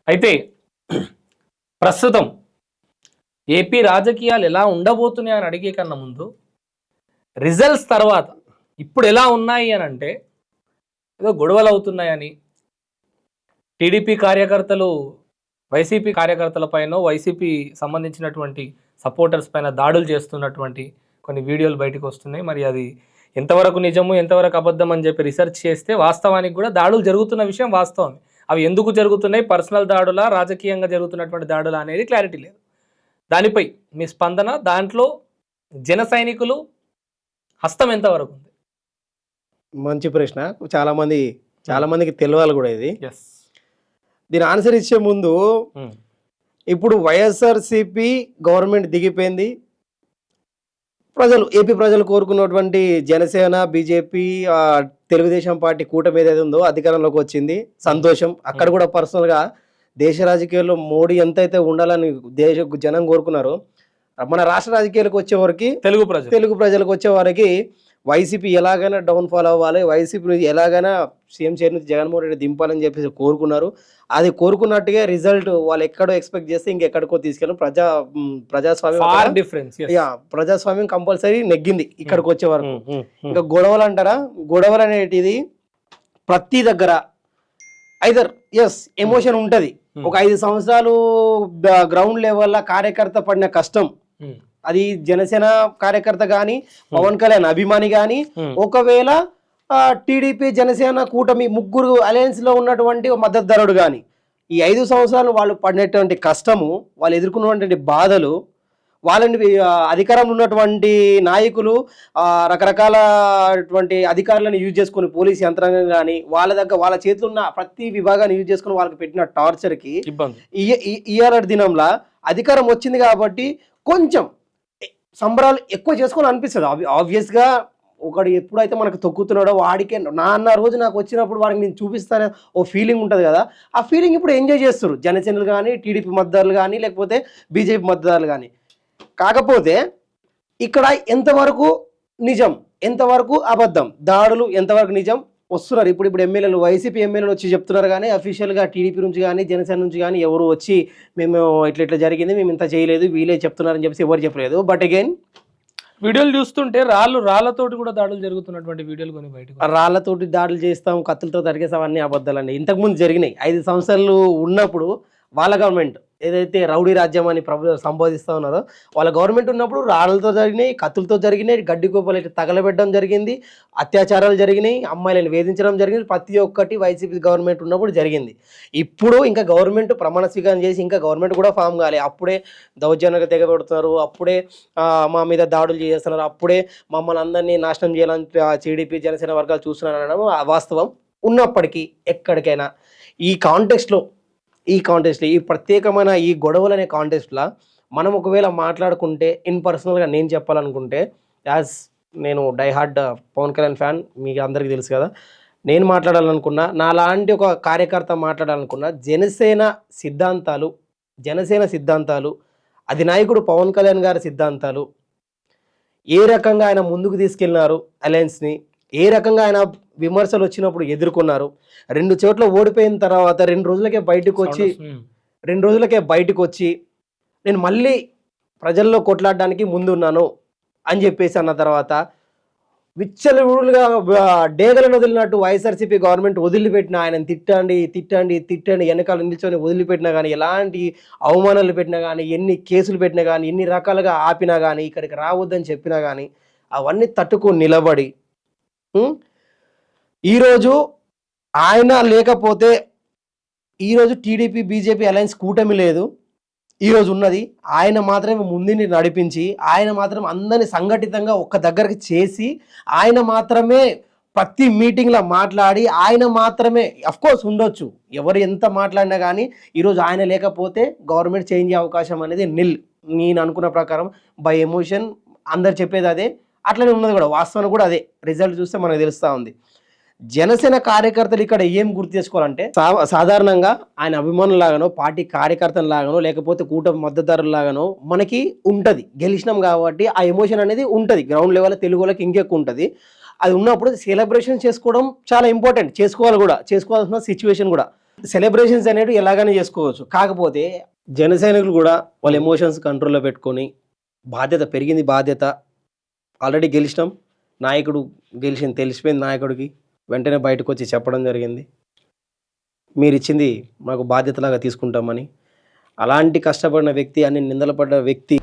అయితే ప్రస్తుతం ఏపీ రాజకీయాలు ఎలా ఉండబోతున్నాయి అని అడిగే కన్నా ముందు రిజల్ట్స్ తర్వాత ఇప్పుడు ఎలా ఉన్నాయి అని అంటే ఏదో గొడవలు అవుతున్నాయని టీడీపీ కార్యకర్తలు వైసీపీ కార్యకర్తల పైన వైసీపీ సంబంధించినటువంటి సపోర్టర్స్ పైన దాడులు చేస్తున్నటువంటి కొన్ని వీడియోలు బయటకు వస్తున్నాయి. మరి అది ఎంతవరకు నిజము ఎంతవరకు అబద్ధం అని చెప్పి రీసెర్చ్ చేస్తే వాస్తవానికి కూడా దాడులు జరుగుతున్న విషయం వాస్తవం. అవి ఎందుకు జరుగుతున్నాయి, పర్సనల్ దాడులా రాజకీయంగా జరుగుతున్నటువంటి దాడులా అనేది క్లారిటీ లేదు. దానిపై మీ స్పందన, దాంట్లో జన సైనికులు హస్తం ఎంతవరకు ఉంది? మంచి ప్రశ్న. చాలా మందికి తెలియాలి కూడా ఇది. దీని ఆన్సర్ ఇచ్చే ముందు ఇప్పుడు వైఎస్ఆర్సిపి గవర్నమెంట్ దిగిపోయింది. ఏపీ ప్రజలు కోరుకున్నటువంటి జనసేన, బీజేపీ, తెలుగుదేశం పార్టీ కూటమి ఏదైతే ఉందో అధికారంలోకి వచ్చింది, సంతోషం. అక్కడ కూడా పర్సనల్గా దేశ రాజకీయాల్లో మోడీ ఎంతైతే ఉండాలని జనం కోరుకున్నారో, మన రాష్ట్ర రాజకీయాలకు వచ్చేవారికి తెలుగు ప్రజలకు వచ్చేవారికి వైసీపీ ఎలాగైనా డౌన్ఫాల్ అవ్వాలి, వైసీపీ ఎలాగైనా సీఎం చైర్ నుంచి జగన్మోహన్ రెడ్డి దింపాలని చెప్పేసి కోరుకున్నారు. అది కోరుకున్నట్టుగా రిజల్ట్ వాళ్ళు ఎక్కడో ఎక్స్పెక్ట్ చేస్తే ఇంకెక్కడికో తీసుకెళ్ళి ప్రజాస్వామ్యం కంపల్సరీ నెగ్గింది ఇక్కడికి వచ్చే వరకు. ఇంకా గొడవలు అంటారా, గొడవలు అనేటిది ప్రతి దగ్గర ఐదర్ ఎమోషన్ ఉంటది. ఒక 5 సంవత్సరాలు గ్రౌండ్ లెవెల్లో కార్యకర్త పడిన కష్టం, అది జనసేన కార్యకర్త గాని, పవన్ కళ్యాణ్ అభిమాని గాని, ఒకవేళ టీడీపీ జనసేన కూటమి ముగ్గురు అలయన్స్ లో ఉన్నటువంటి మద్దతుదారుడు గాని, ఈ 5 సంవత్సరాలు వాళ్ళు పడినటువంటి కష్టము, వాళ్ళు ఎదుర్కొన్నటువంటి బాధలు, వాళ్ళని అధికారంలో ఉన్నటువంటి నాయకులు రకరకాలటువంటి అధికారులను యూజ్ చేసుకుని పోలీస్ యంత్రాంగం కానీ వాళ్ళ చేతిలో ఉన్న ప్రతి విభాగాన్ని యూజ్ చేసుకుని వాళ్ళకి పెట్టిన టార్చర్కి ఇవాళ దినంలో అధికారం వచ్చింది కాబట్టి కొంచెం సంబరాలు ఎక్కువ చేసుకొని అనిపిస్తుంది. ఆబ్వియస్గా ఒకడు ఎప్పుడైతే మనకు తొక్కుతున్నాడో వాడికే అన్న రోజు నాకు వచ్చినప్పుడు వాడికి నేను చూపిస్తానే ఓ ఫీలింగ్ ఉంటుంది కదా, ఆ ఫీలింగ్ ఇప్పుడు ఎంజాయ్ చేస్తారు జనసేనలు కానీ, టీడీపీ మద్దతుదారులు కానీ, లేకపోతే బీజేపీ మద్దతుదారులు కానీ. కాకపోతే ఇక్కడ ఎంతవరకు నిజం, ఎంతవరకు అబద్ధం, దాడులు ఎంతవరకు నిజం వస్తున్నారు. ఇప్పుడు ఎమ్మెల్యేలు, వైసీపీ ఎమ్మెల్యేలు వచ్చి చెప్తున్నారు కానీ అఫీషియల్గా టీడీపీ నుంచి కానీ జనసేన నుంచి కానీ ఎవరు వచ్చి మేము ఇట్లా జరిగింది, మేము ఇంత చేయలేదు, వీళ్ళే చెప్తున్నారని చెప్పేసి ఎవరు చెప్పలేదు. బట్ అగైన్ వీడియోలు చూస్తుంటే రాళ్లతోటి కూడా దాడులు జరుగుతున్నటువంటి వీడియోలు కొన్ని బయట, రాళ్లతోటి దాడులు చేస్తాం, కత్తులతో తరిగేస్తాం, అన్నీ అబద్ధాలండి. ఇంతకుముందు జరిగినాయి. 5 సంవత్సరాలు ఉన్నప్పుడు వాళ్ళ గవర్నమెంట్ ఏదైతే రౌడీ రాజ్యం అని సంబోధిస్తూ ఉన్నారో, వాళ్ళ గవర్నమెంట్ ఉన్నప్పుడు రాళ్ళతో జరిగినాయి, కత్తులతో జరిగినాయి, గడ్డి కోపలు తగలబెట్టడం జరిగింది, అత్యాచారాలు జరిగినాయి, అమ్మాయిలను వేధించడం జరిగింది. ప్రతి ఒక్కటి వైసీపీ గవర్నమెంట్ ఉన్నప్పుడు జరిగింది. ఇప్పుడు ఇంకా గవర్నమెంట్ ప్రమాణ స్వీకారం చేసి ఇంకా గవర్నమెంట్ కూడా ఫామ్ కాలే, అప్పుడే దౌర్జన్యంగా తెగబెడుతున్నారు, అప్పుడే మా మీద దాడులు చేస్తున్నారు, అప్పుడే మమ్మల్ని అందరినీ నాశనం చేయాలని టీడీపీ జనసేన వర్గాలు చూస్తున్నారు అనడం వాస్తవం. ఉన్నప్పటికీ ఎక్కడికైనా ఈ కాంటెక్స్ట్లో ఈ ప్రత్యేకమైన ఈ గొడవలు అనే కాంటెస్ట్లో మనం ఒకవేళ మాట్లాడుకుంటే, పర్సనల్గా నేను చెప్పాలనుకుంటే, యాజ్ నేను డైహార్డ్ పవన్ కళ్యాణ్ ఫ్యాన్, మీకు అందరికీ తెలుసు కదా, నేను మాట్లాడాలనుకున్నా, నాలాంటి ఒక కార్యకర్త మాట్లాడాలనుకున్నా, జనసేన సిద్ధాంతాలు, అధినాయకుడు పవన్ కళ్యాణ్ గారి సిద్ధాంతాలు, ఏ రకంగా ఆయన ముందుకు తీసుకెళ్ళినారు అలయన్స్ని, ఏ రకంగా ఆయన విమర్శలు వచ్చినప్పుడు ఎదుర్కొన్నారు, 2 చోట్ల ఓడిపోయిన తర్వాత 2 రోజులకే బయటకు వచ్చి నేను మళ్ళీ ప్రజల్లో కొట్లాడడానికి ముందున్నాను అని చెప్పేసి అన్న తర్వాత విచ్చలవిడులుగా డేగలను వదిలినట్టు వైఎస్ఆర్సీపీ గవర్నమెంట్ వదిలిపెట్టిన, ఆయన తిట్టండి వెనకాల నిల్చొని వదిలిపెట్టినా కానీ, ఎలాంటి అవమానాలు పెట్టినా కానీ, ఎన్ని కేసులు పెట్టినా కానీ, ఎన్ని రకాలుగా ఆపినా కానీ, ఇక్కడికి రావద్దని చెప్పినా కానీ అవన్నీ తట్టుకొని నిలబడి ఈరోజు ఆయన లేకపోతే ఈరోజు టీడీపీ బీజేపీ అలయన్స్ కూటమి లేదు, ఈరోజు ఉన్నది ఆయన మాత్రమే ముందుని నడిపించి, ఆయన మాత్రం అందరినీ సంఘటితంగా ఒక్క దగ్గరికి చేసి, ఆయన మాత్రమే ప్రతి మీటింగ్లో మాట్లాడి, ఆయన మాత్రమే అఫ్కోర్స్ ఉండొచ్చు ఎవరు ఎంత మాట్లాడినా కానీ, ఈరోజు ఆయన లేకపోతే గవర్నమెంట్ చేంజ్ అయ్యే అవకాశం అనేది నిల్. నేను అనుకున్న ప్రకారం బై ఎమోషన్ అందరు చెప్పేది అదే, అట్లనే ఉన్నది కూడా, వాస్తవానికి కూడా అదే. రిజల్ట్ చూస్తే మనకు తెలుస్తూ ఉంది. జనసేన కార్యకర్తలు ఇక్కడ ఏం గుర్తు చేసుకోవాలంటే, సాధారణంగా ఆయన అభిమానులాగానో, పార్టీ కార్యకర్తలాగానో, లేకపోతే కూటమి మద్దతుదారులాగానో మనకి ఉంటుంది. గెలిచినాం కాబట్టి ఆ ఎమోషన్ అనేది ఉంటుంది. గ్రౌండ్ లెవెల్ తెలుగు వాళ్ళకి ఇంకెక్కువ ఉంటుంది. అది ఉన్నప్పుడు సెలబ్రేషన్ చేసుకోవడం చాలా ఇంపార్టెంట్, చేసుకోవాల్సిన సిచ్యువేషన్ కూడా. సెలబ్రేషన్స్ అనేవి ఎలాగైనా చేసుకోవచ్చు. కాకపోతే జన సైనికులు కూడా వాళ్ళ ఎమోషన్స్ కంట్రోల్లో పెట్టుకొని బాధ్యత పెరిగింది, బాధ్యత ఆల్రెడీ గెలిచినాం, నాయకుడు గెలిచింది తెలిసిపోయింది నాయకుడికి, వెంటనే బయటకు వచ్చి చెప్పడం జరిగింది మీరు ఇచ్చింది మాకు బాధ్యతలాగా తీసుకుంటామని. అలాంటి కష్టపడిన వ్యక్తి, అన్ని నిందలు పడ్డ వ్యక్తి